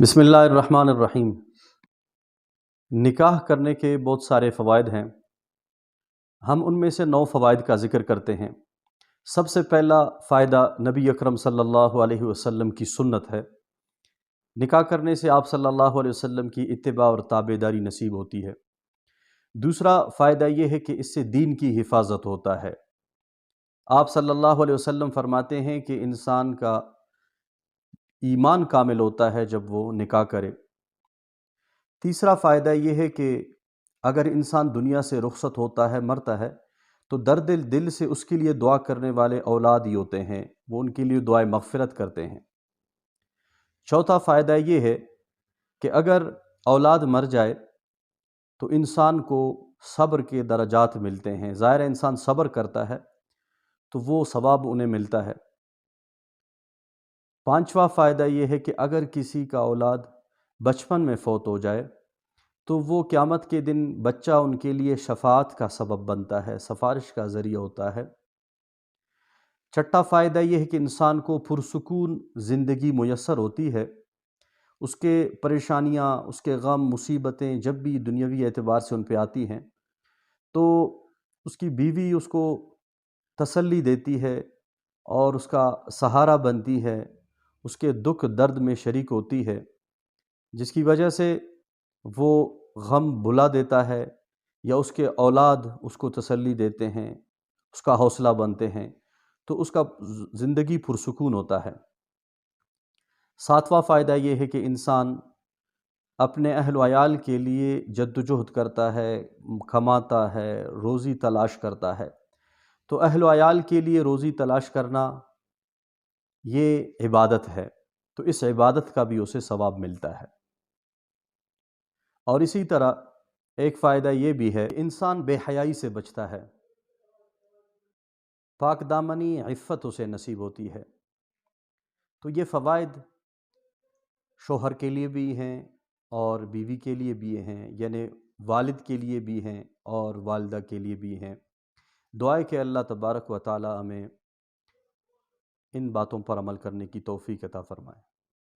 بسم اللہ الرحمن الرحیم۔ نکاح کرنے کے بہت سارے فوائد ہیں، ہم ان میں سے 9 فوائد کا ذکر کرتے ہیں۔ سب سے پہلا فائدہ نبی اکرم صلی اللہ علیہ وسلم کی سنت ہے۔ نکاح کرنے سے آپ صلی اللہ علیہ وسلم کی اتباع اور تابعداری نصیب ہوتی ہے۔ دوسرا فائدہ یہ ہے کہ اس سے دین کی حفاظت ہوتا ہے۔ آپ صلی اللہ علیہ وسلم فرماتے ہیں کہ انسان کا ایمان کامل ہوتا ہے جب وہ نکاح کرے۔ تیسرا فائدہ یہ ہے کہ اگر انسان دنیا سے رخصت ہوتا ہے، مرتا ہے، تو درد دل سے اس کے لیے دعا کرنے والے اولاد ہی ہوتے ہیں، وہ ان کے لیے دعائے مغفرت کرتے ہیں۔ چوتھا فائدہ یہ ہے کہ اگر اولاد مر جائے تو انسان کو صبر کے درجات ملتے ہیں، ظاہر انسان صبر کرتا ہے تو وہ ثواب انہیں ملتا ہے۔ پانچواں فائدہ یہ ہے کہ اگر کسی کا اولاد بچپن میں فوت ہو جائے تو وہ قیامت کے دن بچہ ان کے لیے شفاعت کا سبب بنتا ہے، سفارش کا ذریعہ ہوتا ہے۔ چھٹا فائدہ یہ ہے کہ انسان کو پرسکون زندگی میسر ہوتی ہے۔ اس کے پریشانیاں، اس کے غم، مصیبتیں جب بھی دنیاوی اعتبار سے ان پہ آتی ہیں تو اس کی بیوی اس کو تسلی دیتی ہے اور اس کا سہارا بنتی ہے، اس کے دکھ درد میں شریک ہوتی ہے، جس کی وجہ سے وہ غم بھلا دیتا ہے، یا اس کے اولاد اس کو تسلی دیتے ہیں، اس کا حوصلہ بنتے ہیں، تو اس کا زندگی پرسکون ہوتا ہے۔ ساتواں فائدہ یہ ہے کہ انسان اپنے اہل و عیال کے لیے جدوجہد کرتا ہے، کماتا ہے، روزی تلاش کرتا ہے، تو اہل و عیال کے لیے روزی تلاش کرنا یہ عبادت ہے، تو اس عبادت کا بھی اسے ثواب ملتا ہے۔ اور اسی طرح ایک فائدہ یہ بھی ہے کہ انسان بے حیائی سے بچتا ہے، پاک دامنی عفت اسے نصیب ہوتی ہے۔ تو یہ فوائد شوہر کے لیے بھی ہیں اور بیوی کے لیے بھی ہیں، یعنی والد کے لیے بھی ہیں اور والدہ کے لیے بھی ہیں۔ دعا ہے کہ اللہ تبارک و تعالی ہمیں ان باتوں پر عمل کرنے کی توفیق عطا فرمائے۔